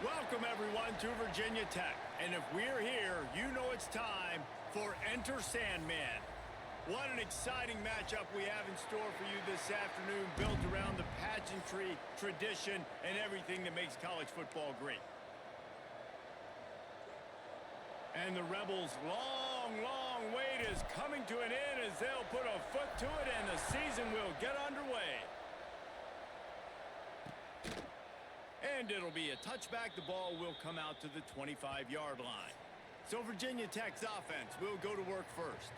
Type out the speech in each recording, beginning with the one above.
Welcome, everyone, to Virginia Tech. And if we're here, you know it's time for Enter Sandman. What an exciting matchup we have in store for you this afternoon, built around the pageantry, tradition, and everything that makes college football great. And the Rebels' long wait is coming to an end as they'll put a foot to it and the season will get underway. And it'll be a touchback. The ball will come out to the 25-yard line. So Virginia Tech's offense will go to work first.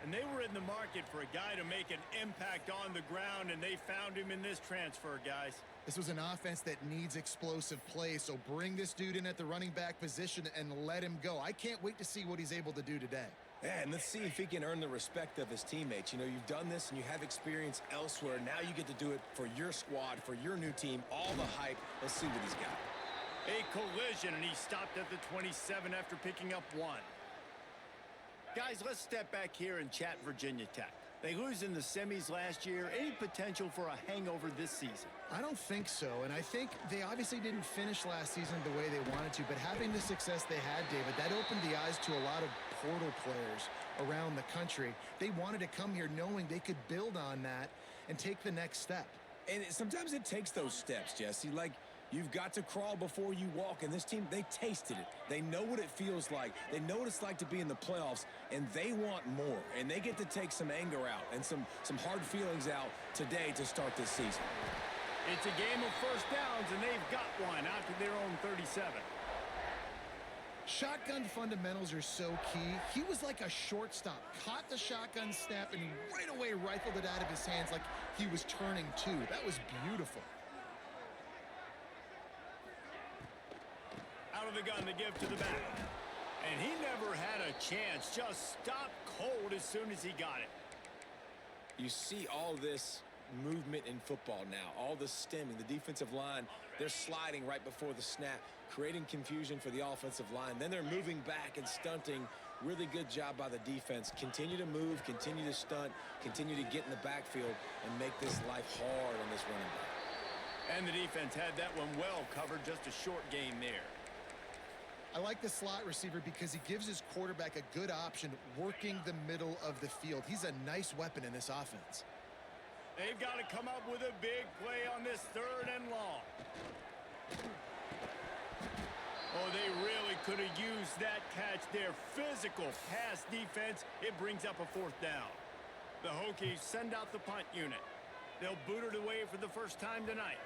And they were in the market for a guy to make an impact on the ground, and they found him in this transfer, guys. This was an offense that needs explosive play, so bring this dude in at the running back position and let him go. I can't wait to see what he's able to do today. Yeah, and let's see if he can earn the respect of his teammates. You know, you've done this and you have experience elsewhere. Now you get to do it for your squad, for your new team, all the hype. Let's see what he's got. A collision, and he stopped at the 27 after picking up one. Guys, let's step back here and chat Virginia Tech. They lose in the semis last year. Any potential for a hangover this season? I don't think so, and I think they obviously didn't finish last season the way they wanted to, but having the success they had, David, that opened the eyes to a lot of portal players around the country. They wanted to come here knowing they could build on that and take the next step. And sometimes it takes those steps, Jesse. Like, you've got to crawl before you walk, and this team, they tasted it. They know what it feels like. They know what it's like to be in the playoffs, and they want more. And they get to take some anger out and some hard feelings out today to start this season. It's a game of first downs, and they've got one out to their own 37. Shotgun fundamentals are so key. He was like a shortstop, caught the shotgun snap, and he right away rifled it out of his hands like he was turning two. That was beautiful. Out of the gun to give to the back. And he never had a chance. Just stopped cold as soon as he got it. You see all this movement in football now, all the stemming, the defensive line, they're sliding right before the snap, creating confusion for the offensive line. Then they're moving back and stunting. Really good job by the defense. Continue to move, continue to stunt, continue to get in the backfield and make this life hard on this running back. And the defense had that one well covered, just a short gain there. I like the slot receiver because he gives his quarterback a good option working the middle of the field. He's a nice weapon in this offense. They've got to come up with a big play on this 3rd and long. Oh, they really could have used that catch there. Physical pass defense. It brings up a 4th down. The Hokies send out the punt unit. They'll boot it away for the first time tonight.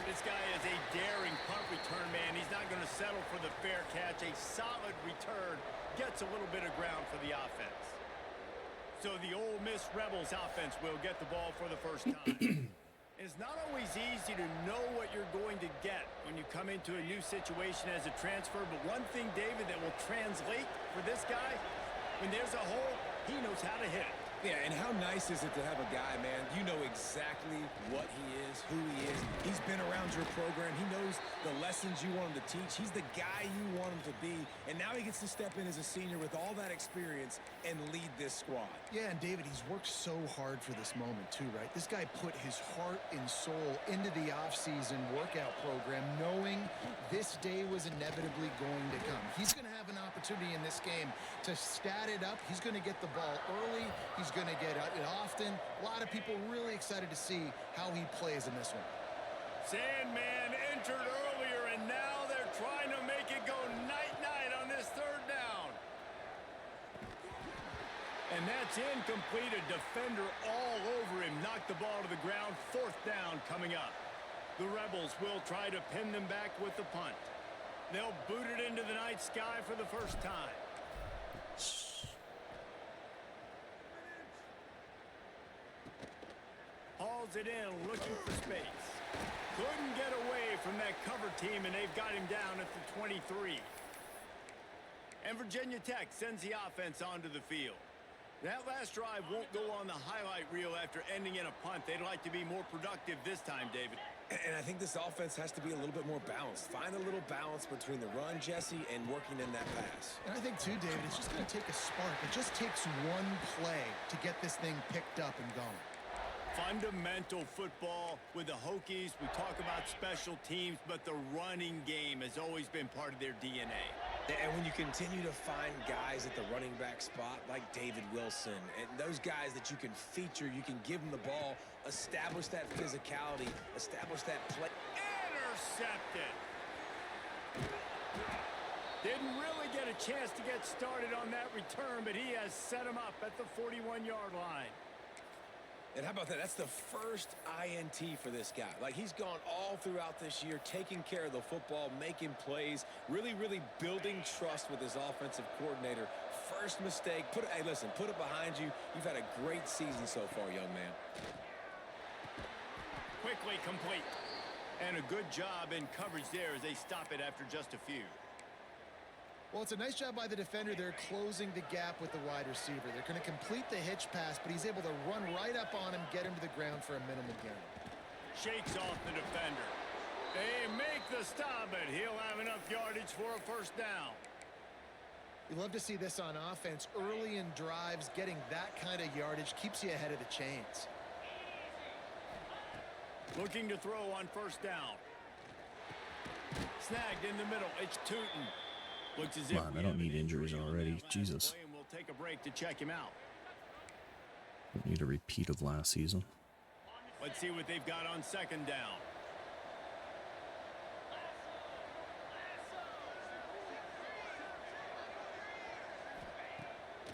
This guy is a daring punt return man. He's not going to settle for the fair catch. A solid return gets a little bit of ground for the offense. So the Ole Miss Rebels offense will get the ball for the first time. It's not always easy to know what you're going to get when you come into a new situation as a transfer, but one thing, David, that will translate for this guy, when there's a hole, he knows how to hit it. Yeah, and how nice is it to have a guy, man, you know exactly what he is, who he is. He's been around your program. He knows the lessons you want him to teach. He's the guy you want him to be. And now he gets to step in as a senior with all that experience and lead this squad. Yeah, and David, he's worked so hard for this moment too, right? This guy put his heart and soul into the offseason workout program knowing this day was inevitably going to come. He's going to have an opportunity in this game to stat it up. He's going to get the ball early. He's going to get it often. A lot of people really excited to see how he plays in this one. Sandman entered earlier, and now they're trying to make it go night-night on this 3rd down. And that's incomplete. A defender all over him. Knocked the ball to the ground. 4th down coming up. The Rebels will try to pin them back with the punt. They'll boot it into the night sky for the first time. Hauls it in, looking for space. Couldn't get away from that cover team, and they've got him down at the 23. And Virginia Tech sends the offense onto the field. That last drive won't go on the highlight reel after ending in a punt. They'd like to be more productive this time, David. And I think this offense has to be a little bit more balanced. Find a little balance between the run, Jesse, and working in that pass. And I think, too, David, it's just going to take a spark. It just takes one play to get this thing picked up and going. Fundamental football with the Hokies. We talk about special teams, but the running game has always been part of their DNA. And when you continue to find guys at the running back spot like David Wilson and those guys that you can feature, you can give them the ball, establish that physicality, establish that play. Intercepted. Didn't really get a chance to get started on that return, but he has set him up at the 41-yard line. And how about that? That's the first INT for this guy. Like, he's gone all throughout this year, taking care of the football, making plays, really building trust with his offensive coordinator. First mistake, hey, listen, put it behind you. You've had a great season so far, young man. Quickly complete. And a good job in coverage there as they stop it after just a few. Well, it's a nice job by the defender. They're closing the gap with the wide receiver. They're going to complete the hitch pass, but he's able to run right up on him, get him to the ground for a minimal gain. Shakes off the defender. They make the stop, but he'll have enough yardage for a first down. You love to see this on offense. Early in drives, getting that kind of yardage keeps you ahead of the chains. Looking to throw on first down. Snagged in the middle. It's Tootin. Looks as Come on, I don't need injuries already. Jesus. We'll take a break to check him out. Don't need a repeat of last season. Let's see what they've got on second down.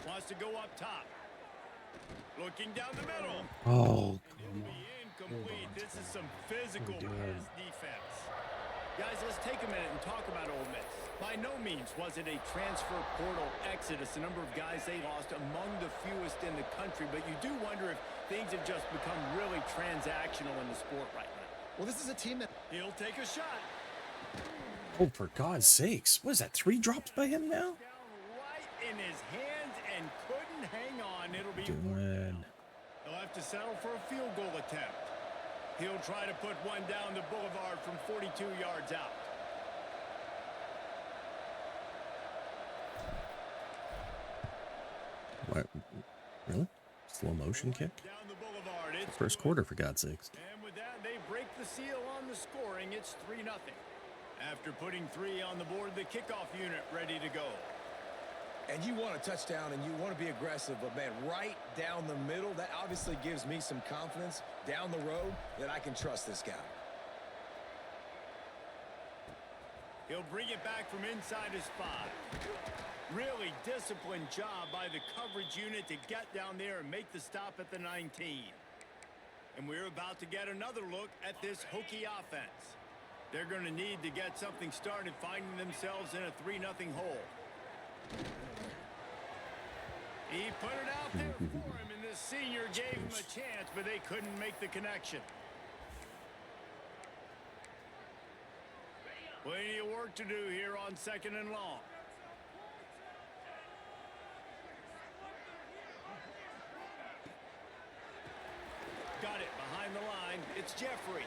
Wants to go up top. Looking down the middle. Oh, It'll be incomplete. This is some physical pass defense. Guys, let's take a minute and talk about Ole Miss. By no means was it a transfer portal exodus. The number of guys they lost among the fewest in the country, but you do wonder if things have just become really transactional in the sport right now. Well, this is a team that... He'll take a shot. oh, for God's sakes. What is that, 3 drops by him now? Down right in his hands and couldn't hang on. It'll be... Good. He'll have to settle for a field goal attempt. He'll try to put one down the boulevard from 42 yards out. What? Really? Slow motion kick? Down the boulevard. It's First quarter, for God's sakes. And with that, they break the seal on the scoring. It's 3-0. After putting 3 on the board, the kickoff unit ready to go. And you want a touchdown and you want to be aggressive, but man, right down the middle, that obviously gives me some confidence down the road that I can trust this guy. He'll bring it back from inside his 5. Really disciplined job by the coverage unit to get down there and make the stop at the 19. And we're about to get another look at this Hokie offense. They're going to need to get something started, finding themselves in a 3-0 hole. He put it out there for him, and the senior gave him a chance, but they couldn't make the connection. Plenty of work to do here on 2nd and long. Got it behind the line. It's Jeffrey.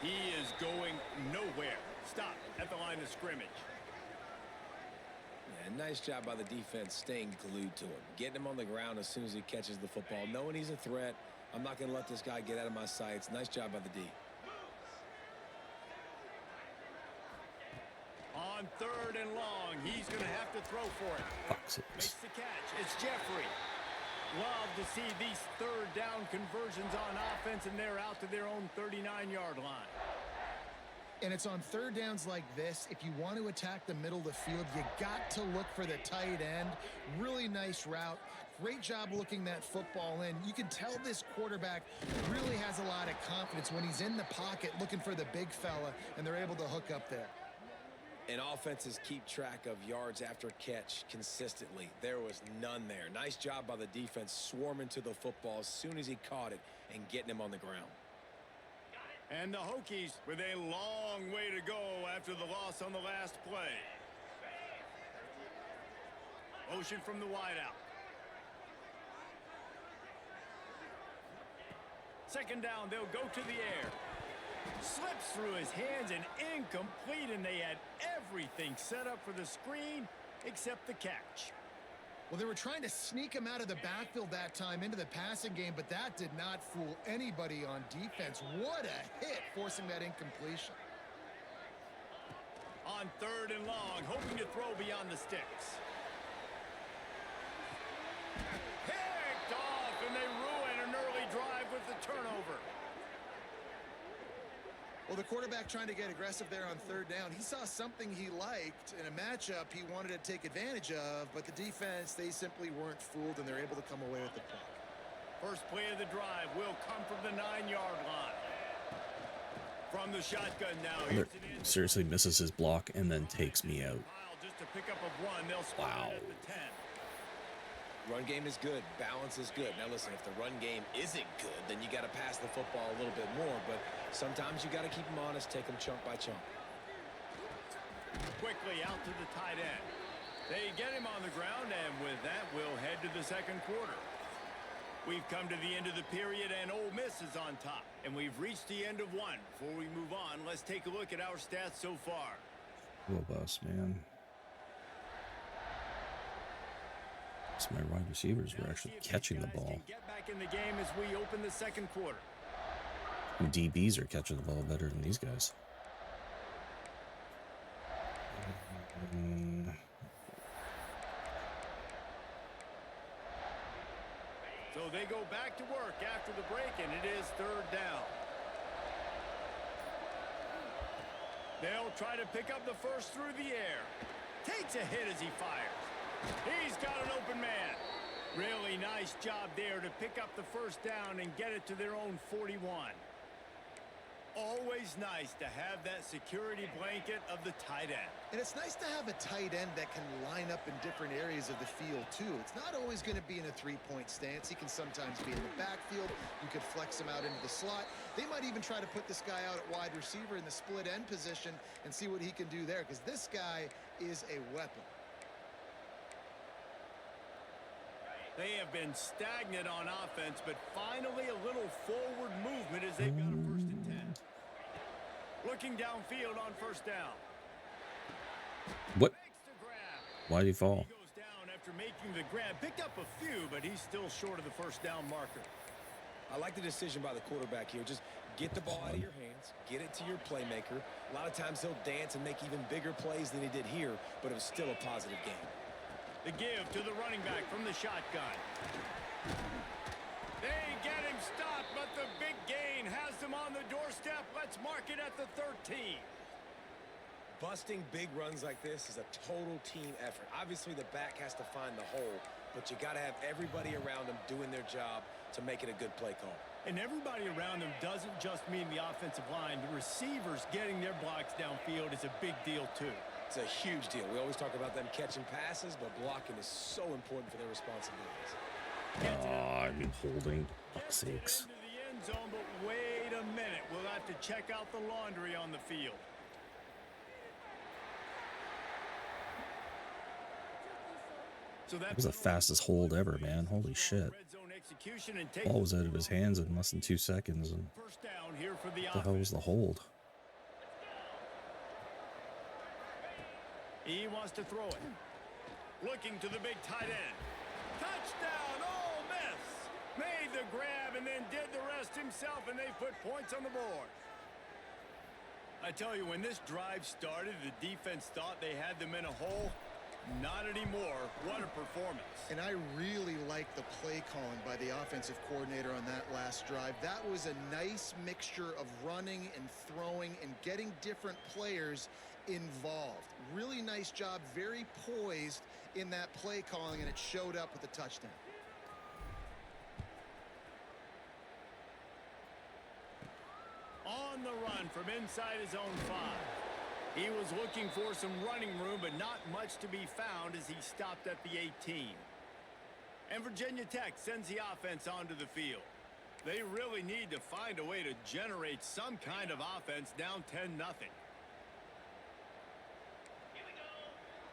He is going nowhere. Stop at the line of scrimmage. Yeah, nice job by the defense staying glued to him. Getting him on the ground as soon as he catches the football. Knowing he's a threat. I'm not going to let this guy get out of my sights. Nice job by the D. On 3rd and long, he's going to have to throw for it. Makes the catch. It's Jeffrey. Love to see these 3rd down conversions on offense, and they're out to their own 39-yard line. And it's on 3rd downs like this. If you want to attack the middle of the field, you got to look for the tight end. Really nice route. Great job looking that football in. You can tell this quarterback really has a lot of confidence when he's in the pocket looking for the big fella, and they're able to hook up there. And offenses keep track of yards after catch consistently. There was none there. Nice job by the defense swarming to the football as soon as he caught it and getting him on the ground. And the Hokies with a long way to go after the loss on the last play. Motion from the wideout. 2nd down, they'll go to the air. Slips through his hands and incomplete, and they had everything set up for the screen except the catch. Well, they were trying to sneak him out of the backfield that time into the passing game, but that did not fool anybody on defense. What a hit, forcing that incompletion. On 3rd and long, hoping to throw beyond the sticks. Picked off, and they ruin an early drive with the turnover. Well, the quarterback trying to get aggressive there on 3rd down. He saw something he liked in a matchup he wanted to take advantage of, but the defense, they simply weren't fooled, and they're able to come away with the pick. First play of the drive will come from the 9-yard line. From the shotgun now. Seriously misses his block and then takes me out. Just a pickup of 1. They'll spot it at the 10. Run game is good. Balance is good. Now, listen, if the run game isn't good, then you got to pass the football a little bit more. But sometimes you got to keep them honest, take them chunk by chunk. Quickly out to the tight end. They get him on the ground, and with that, we'll head to the 2nd quarter. We've come to the end of the period, and Ole Miss is on top. And we've reached the end of 1. Before we move on, let's take a look at our stats so far. Robust, man. So my wide receivers were actually catching the ball. Get back in the game as we open the 2nd quarter. And DBs are catching the ball better than these guys. So they go back to work after the break, and it is 3rd down. They'll try to pick up the first through the air. Takes a hit as he fires. He's got an open man. Really nice job there to pick up the first down and get it to their own 41. Always nice to have that security blanket of the tight end. And it's nice to have a tight end that can line up in different areas of the field, too. It's not always going to be in a three-point stance. He can sometimes be in the backfield. You could flex him out into the slot. They might even try to put this guy out at wide receiver in the split end position and see what he can do there, because this guy is a weapon. They have been stagnant on offense, but finally a little forward movement as they've got a 1st and 10. Looking downfield on 1st down. What? Why did he fall? He goes down after making the grab. Picked up a few, but he's still short of the 1st down marker. I like the decision by the quarterback here. Just get the ball out of your hands, get it to your playmaker. A lot of times he'll dance and make even bigger plays than he did here, but it was still a positive game. The give to the running back from the shotgun. They get him stopped, but the big gain has them on the doorstep. Let's mark it at the 13. Busting big runs like this is a total team effort. Obviously, the back has to find the hole, but you got to have everybody around them doing their job to make it a good play call. And everybody around them doesn't just mean the offensive line. The receivers getting their blocks downfield is a big deal, too. It's a huge deal. We always talk about them catching passes, but blocking is so important for their responsibilities. I've been holding. Fuck's sakes. Into the end zone, but wait a minute. We'll have to check out the laundry on the field. So That was the fastest hold ever, man. Holy shit. Ball was out of his hands in less than 2 seconds. And First down here for the what the hell was the hold? He wants to throw it. Looking to the big tight end. Touchdown, Ole Miss. Made the grab and then did the rest himself, and they put points on the board. I tell you, when this drive started, the defense thought they had them in a hole. Not anymore. What a performance. And I really like the play calling by the offensive coordinator on that last drive. That was a nice mixture of running and throwing and getting different players involved. Really nice job, very poised in that play calling, and it showed up with a touchdown. On the run from inside his own 5. He was looking for some running room, but not much to be found as he stopped at the 18. And Virginia Tech sends the offense onto the field. They really need to find a way to generate some kind of offense down 10-0.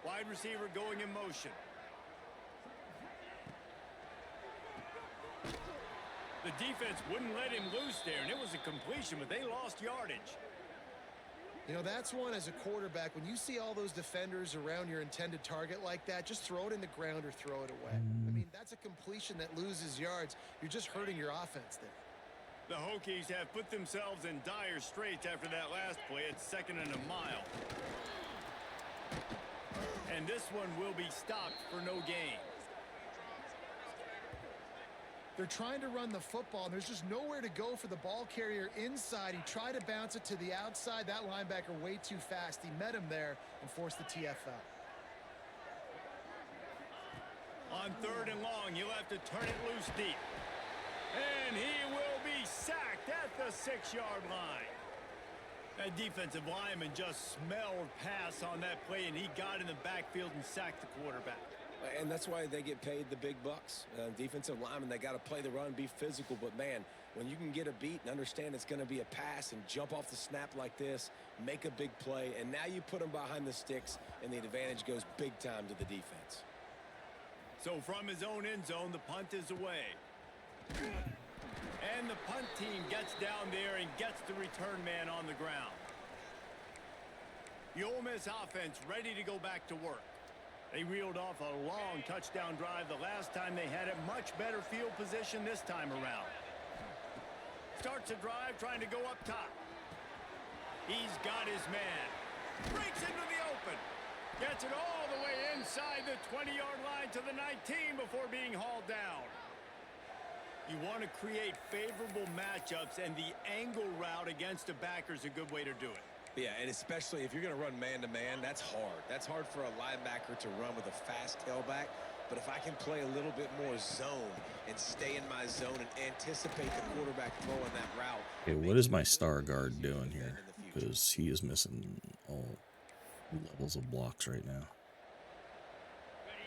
Wide receiver going in motion. The defense wouldn't let him loose there, and it was a completion, but they lost yardage. You know, that's one as a quarterback. When you see all those defenders around your intended target like that, just throw it in the ground or throw it away. I mean, that's a completion that loses yards. You're just hurting your offense there. The Hokies have put themselves in dire straits after that last play. It's 2nd and a mile. And this one will be stopped for no gain. They're trying to run the football, and there's just nowhere to go for the ball carrier inside. He tried to bounce it to the outside. That linebacker way too fast. He met him there and forced the TFL. On 3rd and long, he'll have to turn it loose deep. And he will be sacked at the 6-yard line. That defensive lineman just smelled pass on that play, and he got in the backfield and sacked the quarterback. And that's why they get paid the big bucks. Defensive linemen, they got to play the run, be physical. But, man, when you can get a beat and understand it's going to be a pass and jump off the snap like this, make a big play, and now you put them behind the sticks, and the advantage goes big time to the defense. So from his own end zone, the punt is away. And the punt team gets down there and gets the return man on the ground. The Ole Miss offense ready to go back to work. They reeled off a long touchdown drive the last time they had it. Much better field position this time around. Starts a drive trying to go up top. He's got his man. Breaks into the open. Gets it all the way inside the 20-yard line to the 19 before being hauled down. You want to create favorable matchups, and the angle route against a backer is a good way to do it. Yeah, and especially if you're going to run man-to-man, that's hard. That's hard for a linebacker to run with a fast tailback. But if I can play a little bit more zone and stay in my zone and anticipate the quarterback throwing that route. Okay, what is my star guard doing here? Because he is missing all levels of blocks right now.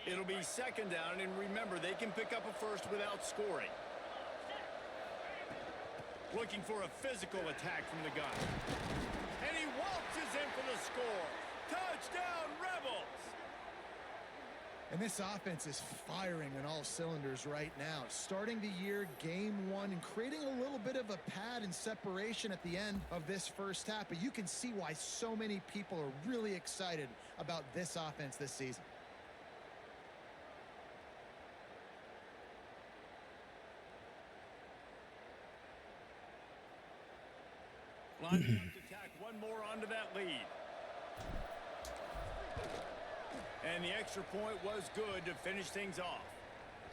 It'll be 2nd down, and remember, they can pick up a first without scoring. Looking for a physical attack from the gun. And he waltzes in for the score. Touchdown, Rebels! And this offense is firing on all cylinders right now. Starting the year, game 1, and creating a little bit of a pad and separation at the end of this first half. But you can see why so many people are really excited about this offense this season. Lining up to tack one more onto that lead. And the extra point was good to finish things off.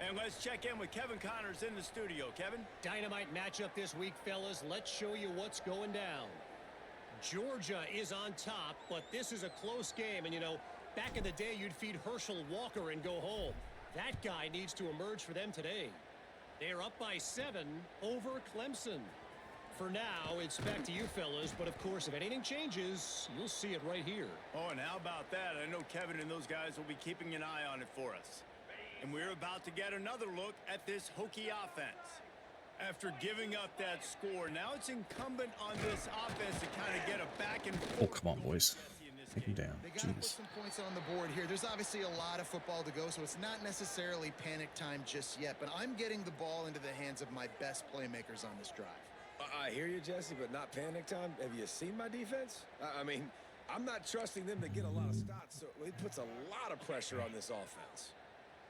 And let's check in with Kevin Connors in the studio. Kevin? Dynamite matchup this week, fellas. Let's show you what's going down. Georgia is on top, but this is a close game. And, you know, back in the day, you'd feed Herschel Walker and go home. That guy needs to emerge for them today. They're up by 7 over Clemson. For now, it's back to you, fellas. But, of course, if anything changes, you'll see it right here. Oh, and how about that? I know Kevin and those guys will be keeping an eye on it for us. And we're about to get another look at this Hokie offense. After giving up that score, now it's incumbent on this offense to kind of get a back and forth. Oh, come on, boys. Take him down. They got to put some points on the board here. There's obviously a lot of football to go, so it's not necessarily panic time just yet. But I'm getting the ball into the hands of my best playmakers on this drive. I hear you, Jesse, but not panic time. Have you seen my defense? I mean, I'm not trusting them to get a lot of stops, so it puts a lot of pressure on this offense.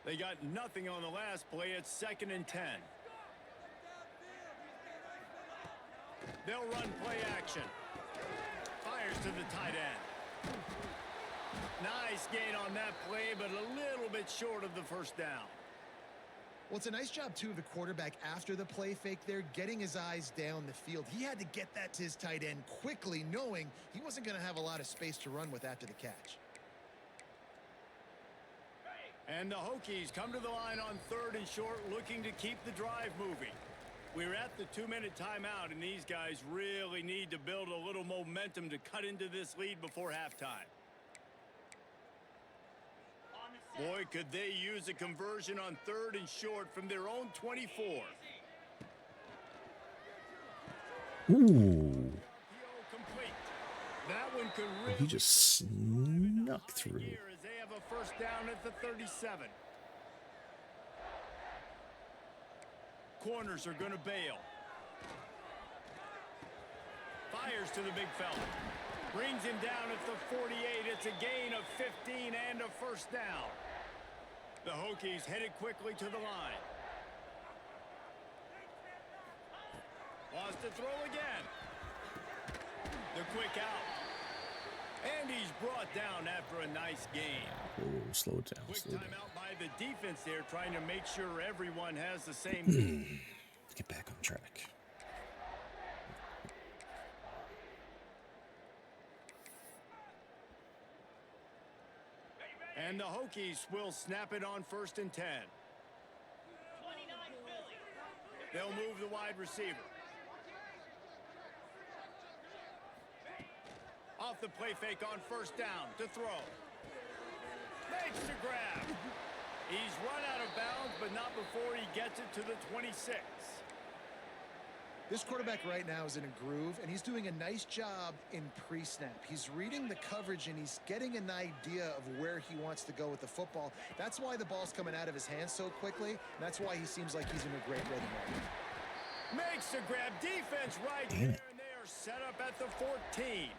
They got nothing on the last play. It's 2nd and 10. They'll run play action. Fires to the tight end. Nice gain on that play, but a little bit short of the first down. Well, it's a nice job, too, of the quarterback after the play fake there, getting his eyes down the field. He had to get that to his tight end quickly, knowing he wasn't going to have a lot of space to run with after the catch. And the Hokies come to the line on 3rd and short, looking to keep the drive moving. We're at the 2-minute timeout, and these guys really need to build a little momentum to cut into this lead before halftime. Boy, could they use a conversion on 3rd and short from their own 24. Ooh. That one could really He just snuck through. as they have a first down at the 37. corners are going to bail. Fires to the big fella. Brings him down at the 48. It's a gain of 15 and a first down. The Hokies headed quickly to the line. Wants to throw again. The quick out. And he's brought down after a nice gain. Oh, slow it down. Quick Slow it down. timeout by the defense there, trying to make sure everyone has the same game. Get back on track. And the Hokies will snap it on 1st and 10. They'll move the wide receiver. Off the play fake on 1st down to throw. Makes the grab. He's run out of bounds, but not before he gets it to the 26. This quarterback right now is in a groove, and he's doing a nice job in pre-snap. He's reading the coverage, and he's getting an idea of where he wants to go with the football. That's why the ball's coming out of his hands so quickly, and that's why he seems like he's in a great rhythm right now. Makes the grab. Defense right Damn there, it. and they are set up at the 14.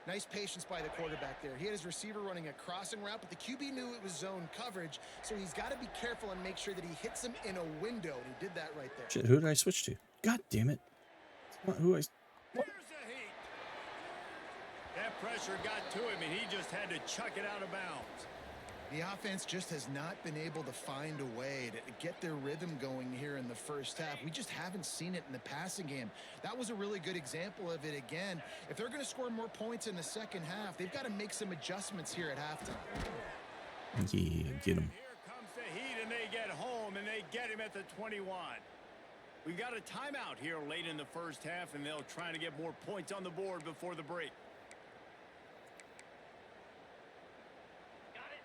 Nice patience by the quarterback there. He had his receiver running a crossing route, but the QB knew it was zone coverage, so he's got to be careful and make sure that he hits him in a window, and he did that right there. Shit, who did I switch to? God damn it. It's not who I... There's the heat. That pressure got to him, and he just had to chuck it out of bounds. The offense just has not been able to find a way to get their rhythm going here in the first half. We just haven't seen it in the passing game. That was a really good example of it again. If they're going to score more points in the second half, they've got to make some adjustments here at halftime. Yeah, get him. Here comes the heat, and they get home, and they get him at the 21. We've got a timeout here late in the first half, and they'll try to get more points on the board before the break.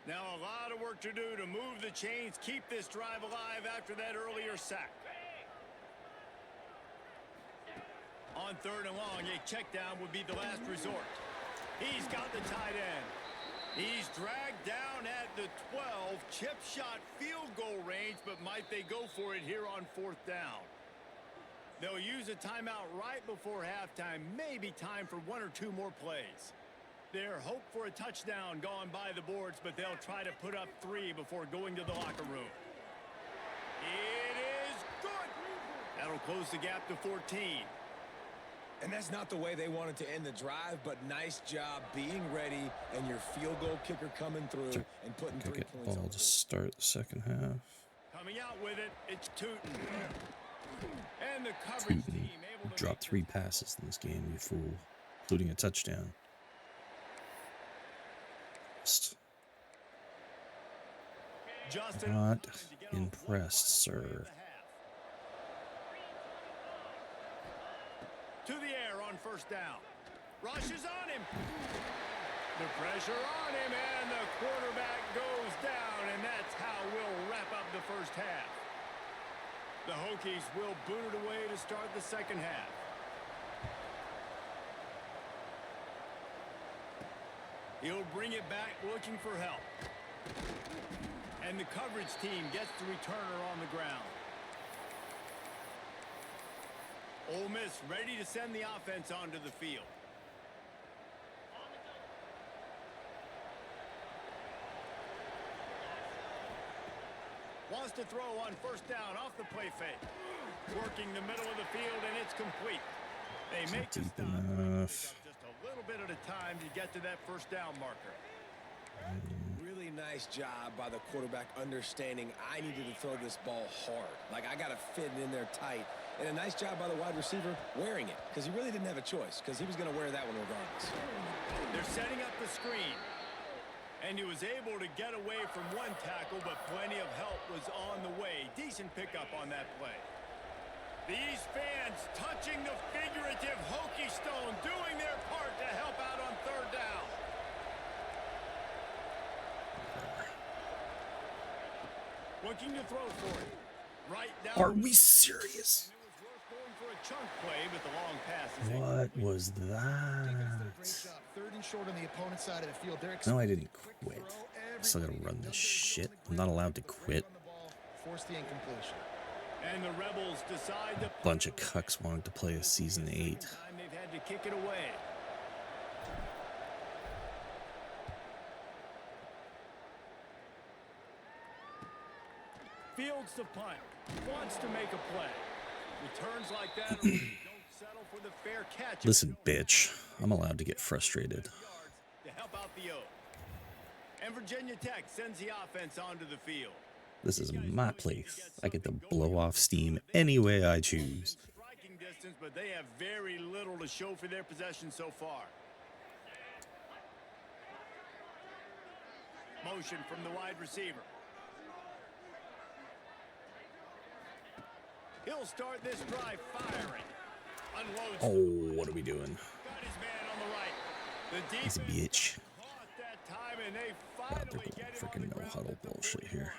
Now a lot of work to do to move the chains, keep this drive alive after that earlier sack. On 3rd and long, a check down would be the last resort. He's got the tight end. He's dragged down at the 12, chip shot field goal range, but might they go for it here on 4th down? They'll use a timeout right before halftime, maybe time for 1 or 2 more plays. Their hope for a touchdown gone by the boards, but they'll try to put up 3 before going to the locker room. It is good. That'll close the gap to 14. And that's not the way they wanted to end the drive, but nice job being ready and your field goal kicker coming through and putting 3 Get points ball on the to board. start the second half. Coming out with it, it's Tootin. And the coverage Tootin. team able to Dropped make 3 passes in this game, you fool, including a touchdown. just Not impressed, sir. To the air on 1st down. Rushes on him. The pressure on him, and the quarterback goes down, and that's how we'll wrap up the first half. The Hokies will boot it away to start the second half. He'll bring it back looking for help. And the coverage team gets the returner on the ground. Ole Miss ready to send the offense onto the field. Wants to throw on 1st down off the play fake. Working the middle of the field, and it's complete. They make the stop. Enough. Just a little bit at a time to get to that 1st down marker. Really nice job by the quarterback understanding I needed to throw this ball hard. Like, I got to fit it in there tight. And a nice job by the wide receiver wearing it, because he really didn't have a choice, because he was going to wear that one regardless. They're setting up the screen. And he was able to get away from one tackle, but plenty of help was on the way. Decent pickup on that play. These fans touching the figurative Hokie stone, doing their part to help out on 3rd down. Looking to throw for it. Right down. Are we serious? It was worth going for a chunk play, but the long pass is What was that? Great job. 3rd and short on the opponent's side of the field. They're No, I didn't quit. I still gotta run this shit. I'm not allowed to quit. Force the incompletion. And the Rebels decide to Bunch of cucks wanted to play a season 8. time they've had to kick it away. Fields the punt. Wants to make a play. Returns like that. Don't settle for the fair catch. Listen, bitch. I'm allowed to get frustrated. To help out the O. And Virginia Tech sends the offense onto the field. This is my place. I get to blow off steam any way I choose. Striking distance, but they have very little to show for their possession so far. Motion from the wide receiver. He'll start this drive firing. Unloads. Oh, what are we doing? Got his man on the right. The He's a defense bitch. caught that time, and they God, they're finally going get him on freaking the no ground huddle at the bullshit 40. here.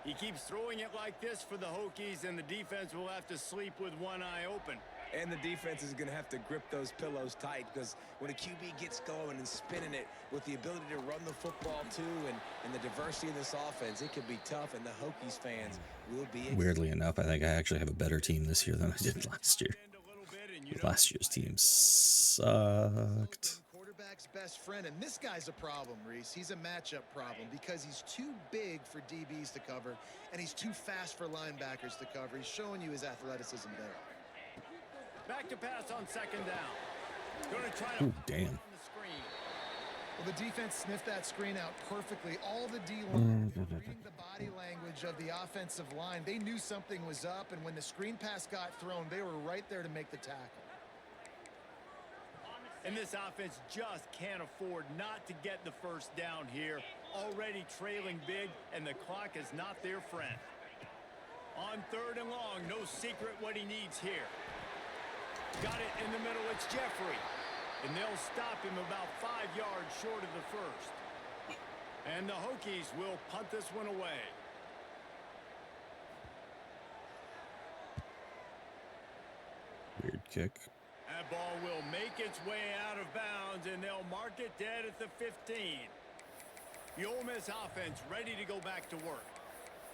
He keeps throwing it like this for the Hokies, and the defense will have to sleep with one eye open. And the defense is going to have to grip those pillows tight, because when a QB gets going and spinning it with the ability to run the football too, and the diversity of this offense, it can be tough, and the Hokies fans will be Weirdly enough, I think I actually have a better team this year than I did last year. Last year's team sucked. Quarterback's best friend, and this guy's a problem, Reese. He's a matchup problem because he's too big for DBs to cover, and he's too fast for linebackers to cover. He's showing you his athleticism there. Back to pass on second down. Going to try to Ooh, damn. on the screen. Well, the defense sniffed that screen out perfectly. All the D-line reading the body language of the offensive line. They knew something was up, and when the screen pass got thrown, they were right there to make the tackle. And this offense just can't afford not to get the first down here. Already trailing big, and the clock is not their friend. On third and long, no secret what he needs here. Got it in the middle, it's Jeffrey. And they'll stop him about 5 yards short of the first. And the Hokies will punt this one away. Weird kick. That ball will make its way out of bounds, and they'll mark it dead at the 15. The Ole Miss offense ready to go back to work.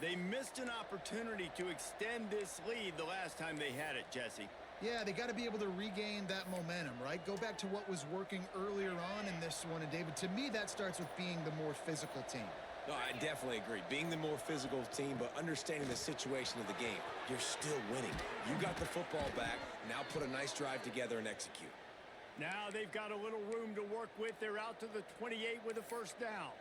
They missed an opportunity to extend this lead the last time they had it, Jesse. Yeah, they got to be able to regain that momentum, right? Go back to what was working earlier on in this one. And, David, to me, that starts with being the more physical team. No, I definitely agree. Being the more physical team, but understanding the situation of the game. You're still winning. You got the football back. Now put a nice drive together and execute. Now they've got a little room to work with. They're out to the 28 with a first down.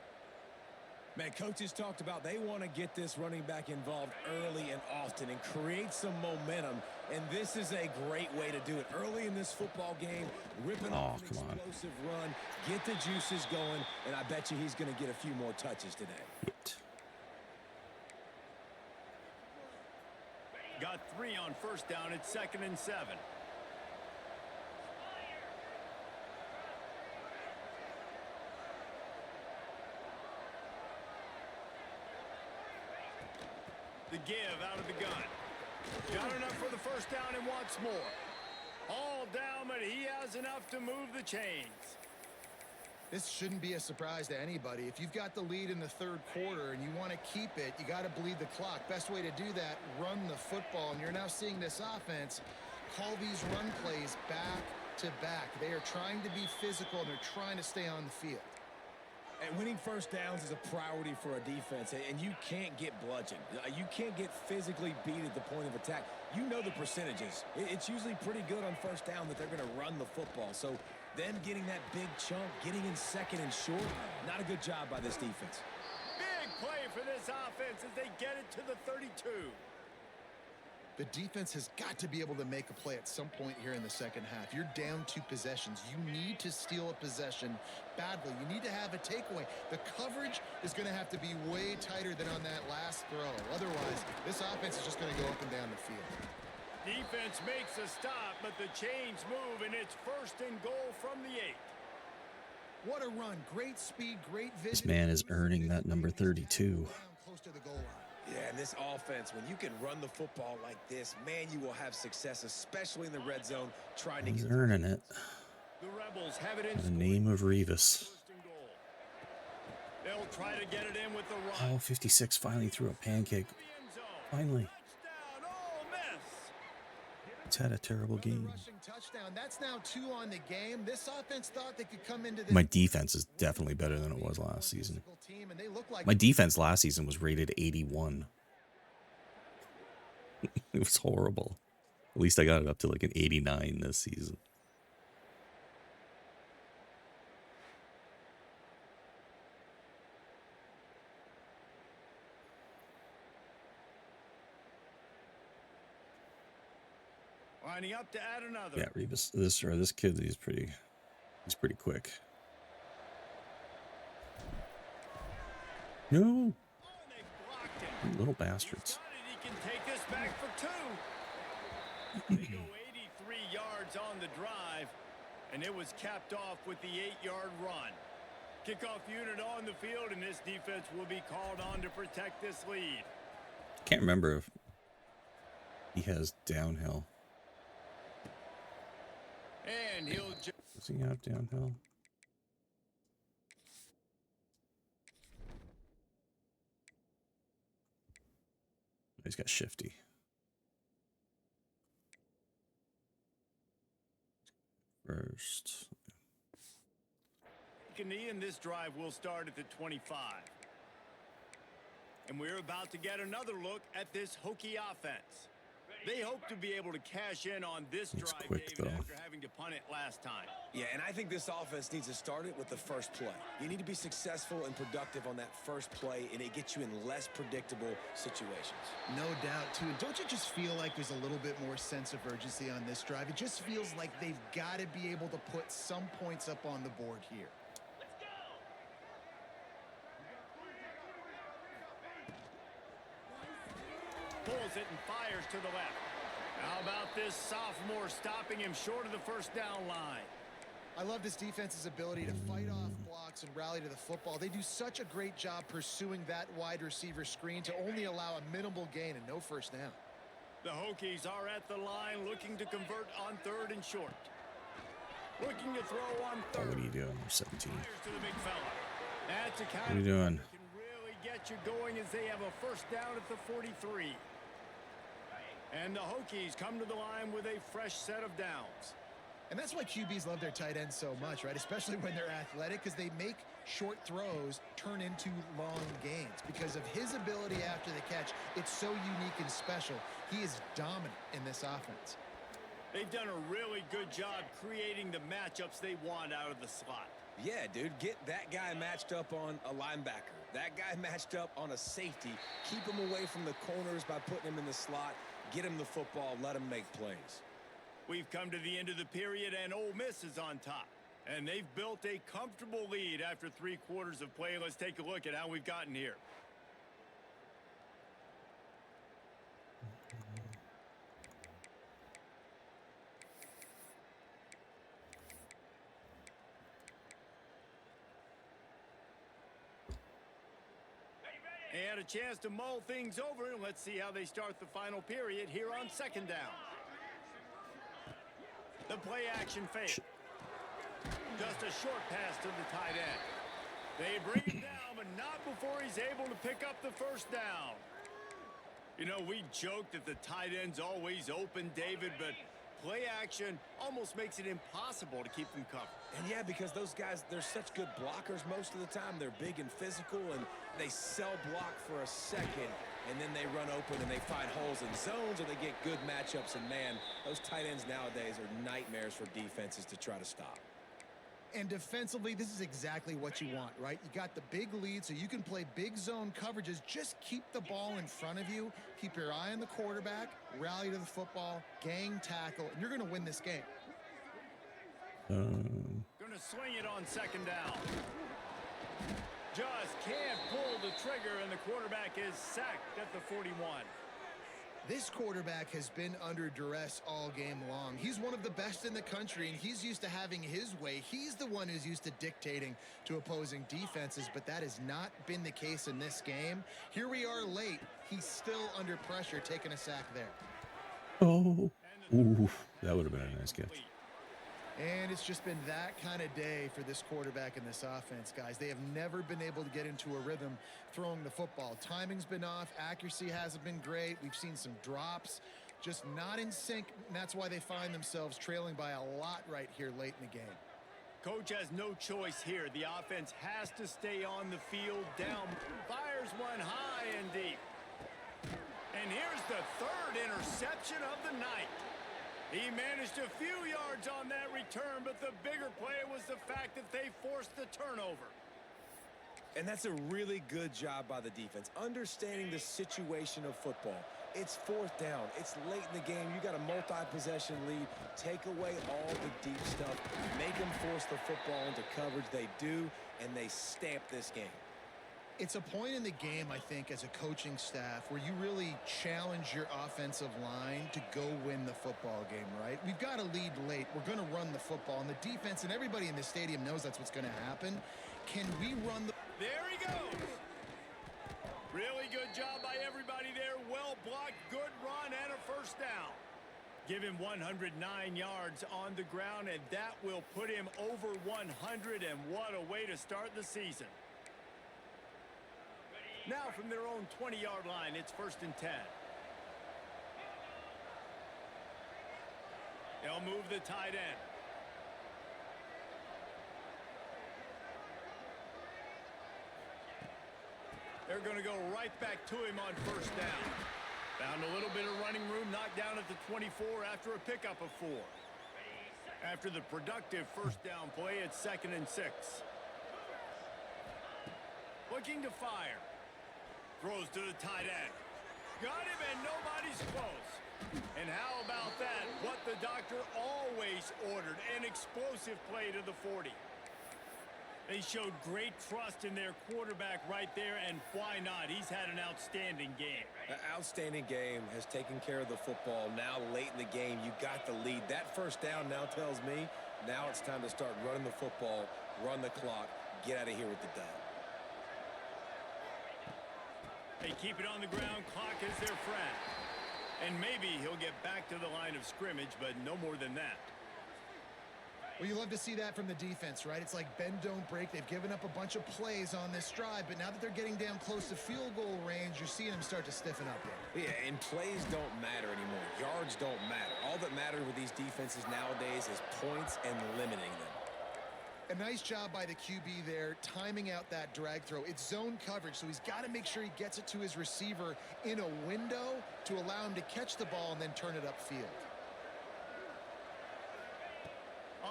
Man, coaches talked about they want to get this running back involved early and often and create some momentum. And this is a great way to do it. Early in this football game, ripping off an explosive run, get the juices going, and I bet you he's going to get a few more touches today. Got 3 on first down. It's 2nd and 7. The give out of the gun. Got enough for the first down and wants more. All down, but he has enough to move the chains. This shouldn't be a surprise to anybody. If you've got the lead in the third quarter and you want to keep it, you got to bleed the clock. Best way to do that, run the football. And you're now seeing this offense call these run plays back to back. They are trying to be physical, and they're trying to stay on the field. And winning first downs is a priority for a defense, and you can't get bludgeoned. You can't get physically beat at the point of attack. You know the percentages. It's usually pretty good on first down that they're going to run the football. So them getting that big chunk, getting in second and short, not a good job by this defense. Big play for this offense as they get it to the 32. The defense has got to be able to make a play at some point here in the second half. You're down 2 possessions. You need to steal a possession badly. You need to have a takeaway. The coverage is going to have to be way tighter than on that last throw. Otherwise, this offense is just going to go up and down the field. Defense makes a stop, but the chains move, and it's 1st and goal from the 8. What a run. Great speed, great vision. This man is earning that number 32. Close to the goal line. Yeah, and this offense, when you can run the football like this, man, you will have success, especially in the red zone, trying to He's get... earning it. The Rebels have it in In the name of Revis. 1st and goal. They'll try to get it in with the run. Oh, 56 finally threw a pancake. The end zone. Finally. It's had a terrible game. Rushing touchdown. That's now 2 on the game. This offense thought they could come into this. My defense is definitely better than it was last season. Team, and they look like My defense last season was rated 81. It was horrible. At least I got it up to like an 89 this season. Lining up to add another. Yeah, Revis, this kid, he's pretty quick. No, Oh, they blocked it. you little bastards. He can take this back for 2. They go 83 yards on the drive, and it was capped off with the 8-yard run. Kickoff unit on the field, and this defense will be called on to protect this lead. Can't remember if he has downhill. And he'll Does he have downhill? He's got shifty. First. knee, and this drive will start at the 25. And we're about to get another look at this Hokie offense. They hope to be able to cash in on this It's drive, quick, David, though. after having to punt it last time. Yeah, and I think this offense needs to start it with the first play. You need to be successful and productive on that first play, and it gets you in less predictable situations. No doubt, too. And don't you just feel like there's a little bit more sense of urgency on this drive? It just feels like they've got to be able to put some points up on the board here. Pulls it and fires to the left. How about this sophomore stopping him short of the first down line? I love this defense's ability to fight off blocks and rally to the football. They do such a great job pursuing that wide receiver screen to only allow a minimal gain and no first down. The Hokies are at the line looking to convert on 3rd and short. Looking to throw on 3rd. What are you doing? You're 17. Fires to the big fella. That's a What are you doing? can really get you going as they have a first down at the 43. And the Hokies come to the line with a fresh set of downs. And that's why QBs love their tight ends so much, right? Especially when they're athletic, because they make short throws turn into long gains. Because of his ability after the catch, it's so unique and special. He is dominant in this offense. They've done a really good job creating the matchups they want out of the slot. Yeah, dude, get that guy matched up on a linebacker. That guy matched up on a safety. Keep him away from the corners by putting him in the slot. Get him the football. Let him make plays. We've come to the end of the period, and Ole Miss is on top. And they've built a comfortable lead after 3 quarters of play. Let's take a look at how we've gotten here. And a chance to mull things over, and let's see how they start the final period here on 2nd down. The play action fake. Just a short pass to the tight end. They bring him down, but not before he's able to pick up the first down. You know, we joke that the tight end's always open, David, but play action almost makes it impossible to keep them covered. And yeah, because those guys, they're such good blockers most of the time. They're big and physical, and they sell block for a second, and then they run open and they find holes in zones, or they get good matchups. And man, those tight ends nowadays are nightmares for defenses to try to stop. And defensively, this is exactly what you want, right? You got the big lead, so you can play big zone coverages. Just keep the ball in front of you. Keep your eye on the quarterback, rally to the football, gang tackle, and you're going to win this game. Going to swing it on 2nd down. Just can't pull the trigger, and the quarterback is sacked at the 41. This quarterback has been under duress all game long. He's one of the best in the country, and he's used to having his way. He's the one who's used to dictating to opposing defenses, but that has not been the case in this game. Here we are late. He's still under pressure, taking a sack there. Oh, ooh, that would have been a nice catch. And it's just been that kind of day for this quarterback and this offense, guys. They have never been able to get into a rhythm throwing the football. Timing's been off. Accuracy hasn't been great. We've seen some drops. just not in sync, and that's why they find themselves trailing by a lot right here late in the game. Coach has no choice here. The offense has to stay on the field. Down, fires one high and deep. And here's the third interception of the night. He managed a few yards on that return, but the bigger play was the fact that they forced the turnover. And that's a really good job by the defense, understanding the situation of football. It's fourth down. It's late in the game. You got a multi-possession lead. Take away all the deep stuff. Make them force the football into coverage. They do, and they stamp this game. It's a point in the game, I think, as a coaching staff where you really challenge your offensive line to go win the football game, right? We've got to lead late. We're going to run the football. And the defense and everybody in the stadium knows that's what's going to happen. Can we run the... There he goes. Really good job by everybody there. Well blocked, good run, and a first down. Give him 109 yards on the ground, and that will put him over 100, and what a way to start the season. Now from their own 20-yard line, it's 1st and 10. They'll move the tight end. They're going to go right back to him on 1st down. Found a little bit of running room, knocked down at the 24 after a pickup of 4. After the productive 1st down play, it's 2nd and 6. Looking to fire. Throws to the tight end. Got him, and nobody's close. And how about that? What the doctor always ordered, an explosive play to the 40. They showed great trust in their quarterback right there, and why not? He's had an outstanding game. An outstanding game, has taken care of the football. Now late in the game, you got the lead. That 1st down now tells me now it's time to start running the football, run the clock, get out of here with the dub. They keep it on the ground. Clock is their friend. And maybe he'll get back to the line of scrimmage, but no more than that. Well, you love to see that from the defense, right? It's like bend, don't break. They've given up a bunch of plays on this drive, but now that they're getting down close to field goal range, you're seeing them start to stiffen up there. Yeah, and plays don't matter anymore. Yards don't matter. All that matters with these defenses nowadays is points and limiting them. A nice job by the QB there, timing out that drag throw. It's zone coverage, so he's got to make sure he gets it to his receiver in a window to allow him to catch the ball and then turn it upfield.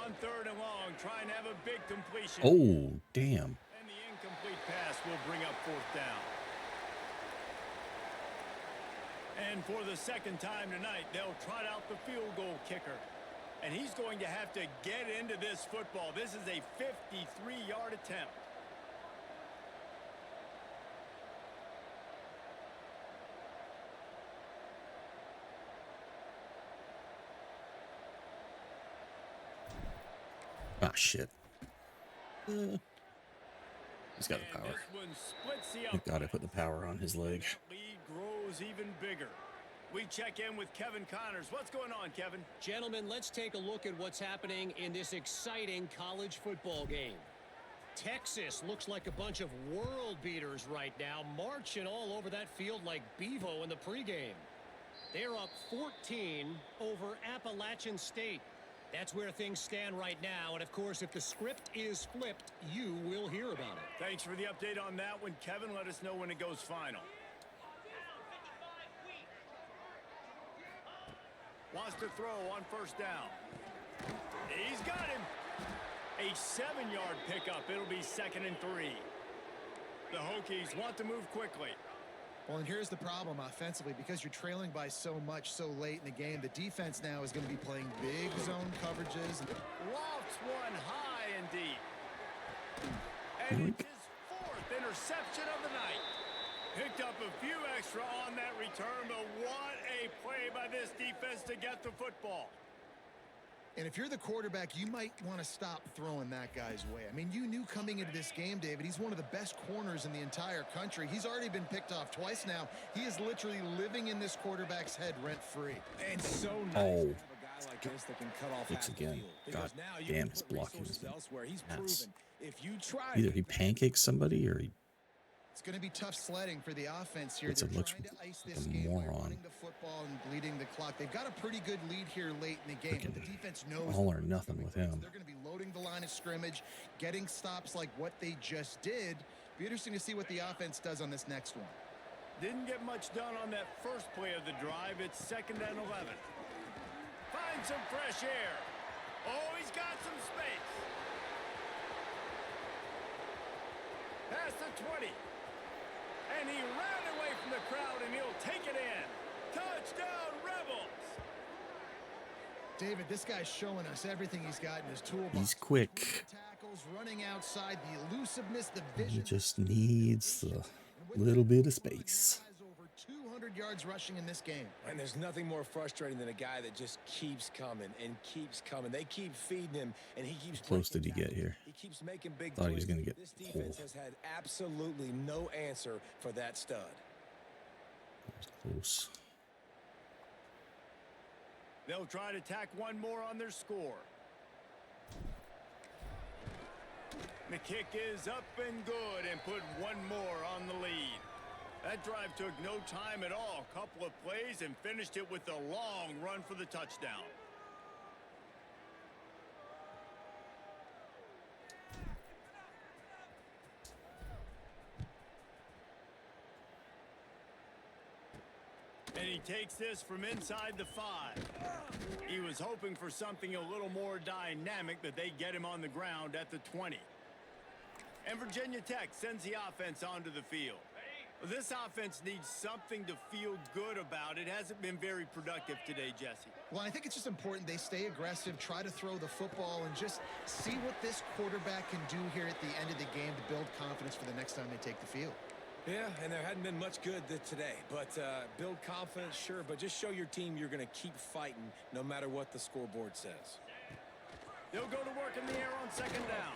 On 3rd and long, trying to have a big completion. Oh, damn. And the incomplete pass will bring up 4th down. And for the 2nd time tonight, they'll trot out the field goal kicker. And he's going to have to get into this football. This is a 53-yard attempt. Ah, shit. He's got the power. Thank God I put the power on his leg. That lead grows even bigger. We check in with Kevin Connors. What's going on, Kevin? Gentlemen, let's take a look at what's happening in this exciting college football game. Texas looks like a bunch of world beaters right now, marching all over that field like Bevo in the pregame. They're up 14 over Appalachian State. That's where things stand right now, and of course, if the script is flipped, you will hear about it. Thanks for the update on that one, Kevin. Let us know when it goes final. Wants to throw on 1st down. He's got him. A 7-yard pickup. It'll be 2nd and 3. The Hokies want to move quickly. Well, and here's the problem offensively, because you're trailing by so much so late in the game, the defense now is going to be playing big zone coverages. Lofts one high and deep. And it's his 4th interception of the night. Picked up a few extra on that return, but what a play by this defense to get the football. And if you're the quarterback, you might want to stop throwing that guy's way. I mean, you knew coming into this game, David, he's one of the best corners in the entire country. He's already been picked off twice now. He is literally living in this quarterback's head rent-free. And so nice to have a guy like this that can cut off It's half again. the field. God Now you damn, can his put blocking resources is elsewhere. He's nuts. proven if you try Either he pancakes somebody or he It's going to be tough sledding for the offense here. It's They're looks trying to ice like this a game by moron. running the football and bleeding the clock. They've got a pretty good lead here late in the game, but the defense knows All or nothing with him. they're going to be loading the line of scrimmage, getting stops like what they just did. Be interesting to see what the offense does on this next one. Didn't get much done on that first play of the drive. It's 2nd and 11. Find some fresh air. Oh, he's got some space. Past the 20. And he ran away from the crowd, and he'll take it in. Touchdown, Rebels! David, this guy's showing us everything he's got in his toolbox. He's quick. Tackles, running outside, the elusiveness, the vision. He just needs a little bit of space. Over 200 yards rushing in this game. And there's nothing more frustrating than a guy that just keeps coming and keeps coming. They keep feeding him, and he keeps. How close did he get here? He keeps making big Thought he was going to get This defense has had absolutely no answer for that stud. Close. They'll try to tack one more on their score. The kick is up and good and put one more on the lead. That drive took no time at all. Couple of plays and finished it with a long run for the touchdown. And he takes this from inside the 5. He was hoping for something a little more dynamic, but they get him on the ground at the 20. And Virginia Tech sends the offense onto the field. This offense needs something to feel good about. It hasn't been very productive today, Jesse. Well, I think it's just important they stay aggressive, try to throw the football, and just see what this quarterback can do here at the end of the game to build confidence for the next time they take the field. Yeah, and there hadn't been much good today. But build confidence, sure, but just show your team you're going to keep fighting no matter what the scoreboard says. They'll go to work in the air on 2nd down.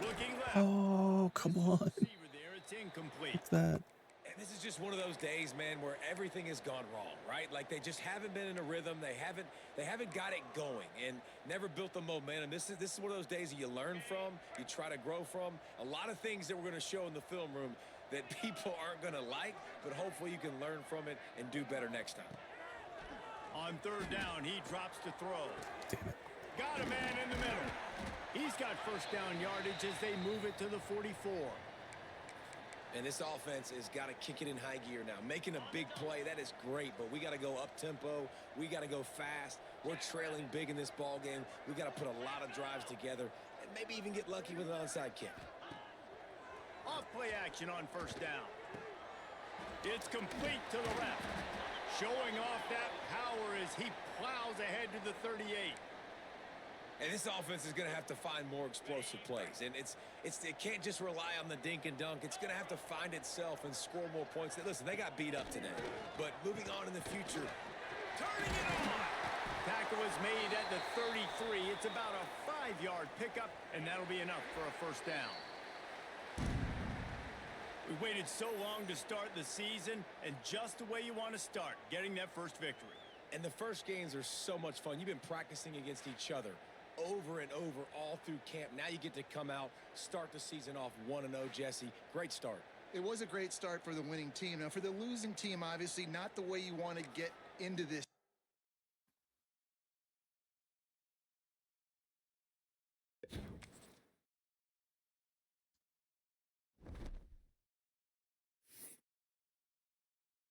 Looking left. Oh, come on. Receiver there. It's incomplete. What's that? And this is just one of those days, man, where everything has gone wrong, right? Like they just haven't been in a rhythm. They haven't got it going and never built the momentum. This is one of those days that you learn from, you try to grow from. A lot of things that we're going to show in the film room that people aren't going to like, but hopefully you can learn from it and do better next time. On 3rd down, he drops to throw. Damn it. Got a man in the middle. He's got 1st down yardage as they move it to the 44. And this offense has got to kick it in high gear now. Making a big play, that is great, but we got to go up-tempo. We got to go fast. We're trailing big in this ball game. We got to put a lot of drives together and maybe even get lucky with an onside kick. Off play action on 1st down. It's complete to the left. Showing off that power as he plows ahead to the 38. And this offense is going to have to find more explosive plays. And it can't just rely on the dink and dunk. It's going to have to find itself and score more points. Listen, they got beat up today. But moving on in the future. Turning it on. Tackle was made at the 33. It's about a 5-yard pickup, and that'll be enough for a 1st down. We waited so long to start the season, and just the way you want to start, getting that first victory. And the first games are so much fun. You've been practicing against each other over and over all through camp. Now you get to come out, start the season off 1-0, Jesse. Great start. It was a great start for the winning team. Now, for the losing team, obviously not the way you want to get into this